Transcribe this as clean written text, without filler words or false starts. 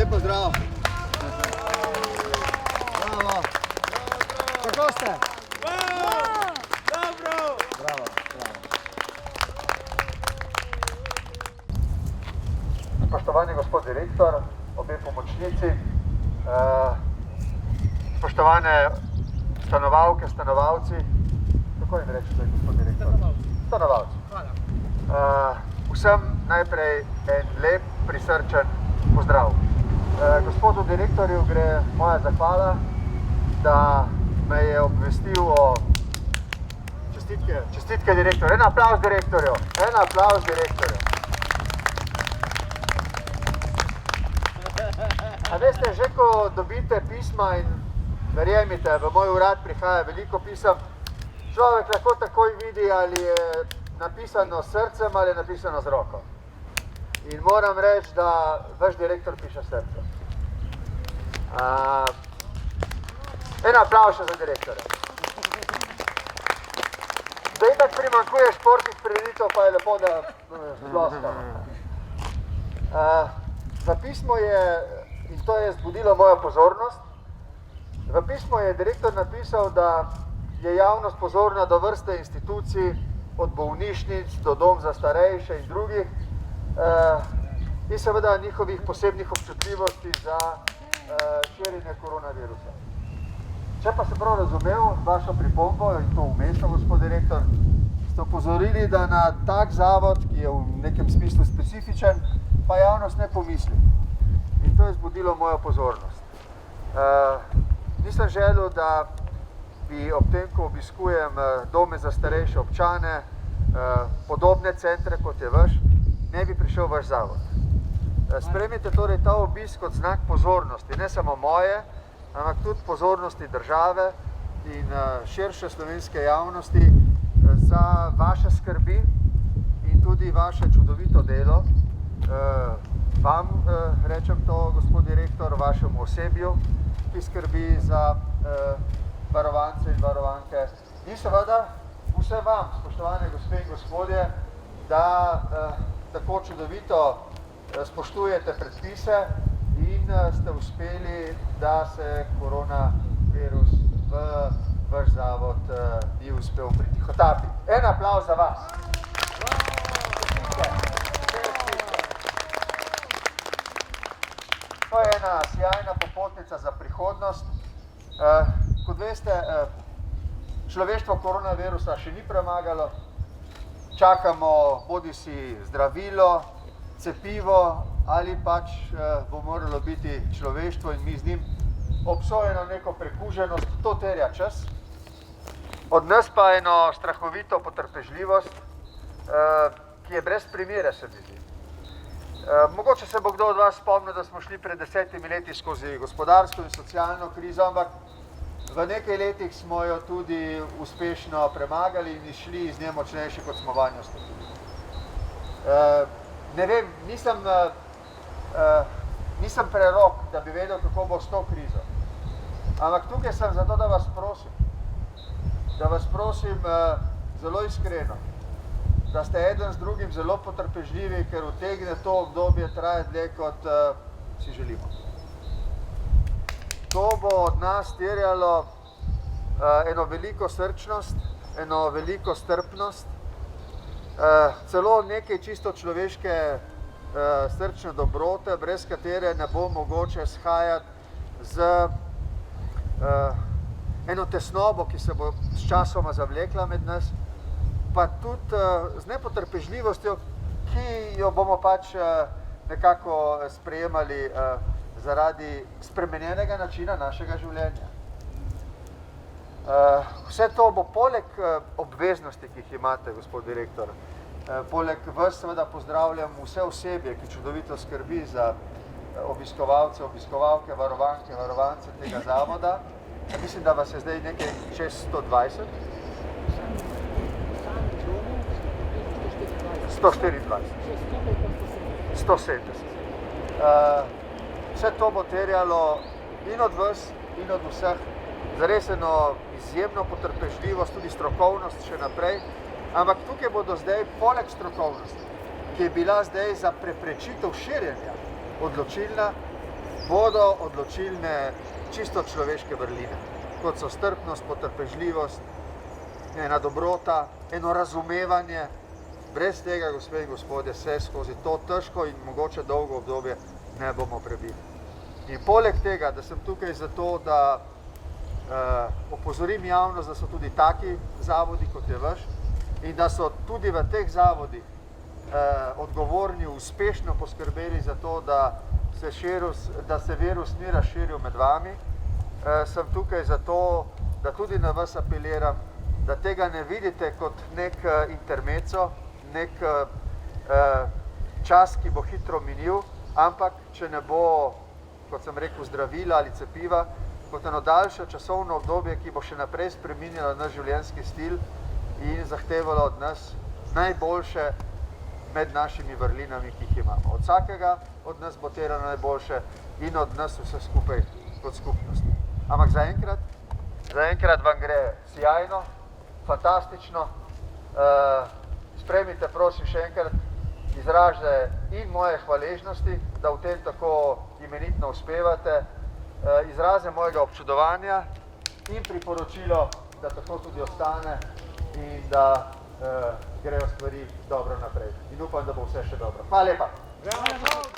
Lep pozdrav. Bravo. Kako ste? Dobro! Bravo. Spoštovani gospod direktor, obe pomočnici, spoštovane stanovalke, stanovalci, kako jim rečete, gospod direktor? Stanovalci. Vsem najprej en lep, prisrčen pozdrav. Gospodu direktorju gre moja zahvala, da me je obvestil o čestitke direktorju. En aplavz direktorju. A veste, že ko dobite pisma in verjemite, v moj urad prihaja veliko pisem, človek lahko takoj vidi, ali je napisano s srcem ali je napisano z roko. In moram reči, da vaš direktor piše srce. En aplavz še za direktorja. Zdaj tak primanjkuje športnih prireditev, pa je lepo, da zloskamo. V pismu je, in to je zbudilo mojo pozornost, v pismu je direktor napisal, da je javnost pozorna do vrste institucij, od bolnišnic do dom za starejše in drugih, in seveda njihovih posebnih občutljivosti za širjenje koronavirusa. Če pa sem prav razumel vašo pripombo, in to umestno, gospod direktor, ste opozorili, da na tak zavod, ki je v nekem smislu specifičen, pa javnost ne pomisli. In to je zbudilo mojo pozornost. Nisem želel, da bi ob tem, ko obiskujem dome za starejše občane, podobne centre, kot je vaš, ne bi prišel vaš zavod. Sprejmite torej ta obisk kot znak pozornosti, ne samo moje, ampak tudi pozornosti države in širše slovenske javnosti za vaše skrbi in tudi vaše čudovito delo. Vam rečem to, gospod direktor, vašemu osebju, ki skrbi za varovance in varovanke. In seveda vse vam, spoštovane gospe in gospodje, da tako čudovito spoštujete predpise in ste uspeli, da se koronavirus v vaš zavod ni uspel pritihotapiti. En aplavz za vas. To je ena sjajna popotnica za prihodnost. Kot veste, človeštvo koronavirusa še ni premagalo. Čakamo bodisi zdravilo, cepivo ali pač bo moralo biti človeštvo in mi z njim obsojeno neko prekuženost. To terja čas. Od nas pa eno strahovito potrpežljivost, ki je brez primere, se mi zdi. Mogoče se bo kdo od vas spomnil, da smo šli pred 10 leti skozi gospodarsko in socialno krizo, ampak v nekaj letih smo jo tudi uspešno premagali in išli iz nje močnejši, kot smo vanjo stopili. Ne vem, nisem prerok, da bi vedel, kako bo s to krizo. Ampak tukaj sem zato, da vas prosim zelo iskreno, da ste eden z drugim zelo potrpežljivi, ker utegne to obdobje trajati dlje, kot si želimo. To bo od nas terjalo eno veliko srčnost, eno veliko strpnost, celo nekaj čisto človeške srčne dobrote, brez katere ne bo mogoče shajati z eno tesnobo, ki se bo s časoma zavlekla med nas, pa tudi z nepotrpežljivostjo, ki jo bomo pač nekako sprejemali zaradi spremenjenega načina našega življenja. Vse to bo poleg obveznosti, ki jih imate, gospod direktor, poleg vas seveda pozdravljam vse osebje, ki čudovito skrbi za obiskovalce, obiskovalke, varovanke, varovance tega zavoda. Mislim, da vas je zdaj nekaj čez 120. 124. 170. Vse to bo terjalo in od vas, in od vseh zares eno izjemno potrpežljivost, tudi strokovnost še naprej. Ampak tukaj bodo zdaj, poleg strokovnosti, ki je bila zdaj za preprečitev širjenja odločilna, bodo odločilne čisto človeške vrline, kot so strpnost, potrpežljivost, ena dobrota, eno razumevanje. Brez tega, gospe in gospodje, se skozi to težko in mogoče dolgo obdobje ne bomo prebili. In poleg tega, da sem tukaj zato, da opozorim javnost, da so tudi taki zavodi, kot je vaš, in da so tudi v teh zavodih odgovorni uspešno poskrbeli za to, da se virus ni razširil med vami. Sem tukaj zato, da tudi na vas apeliram, da tega ne vidite kot nek intermezzo, nek čas, ki bo hitro minil, ampak če ne bo, kot sem rekel, zdravila ali cepiva, kot eno daljše časovno obdobje, ki bo še naprej spreminjalo naš življenjski stil in zahtevalo od nas najboljše med našimi vrlinami, ki jih imamo. Od vsakega od nas bo terano najboljše in od nas vse skupaj kot skupnost. Ampak zaenkrat vam gre sijajno, fantastično. Sprejmite, prosim, še enkrat izraze in moje hvaležnosti, da v tem tako imenitno uspevate, izraze mojega občudovanja in priporočilo, da tako tudi ostane in da grejo stvari dobro naprej. In upam, da bo vse še dobro. Hvala lepa!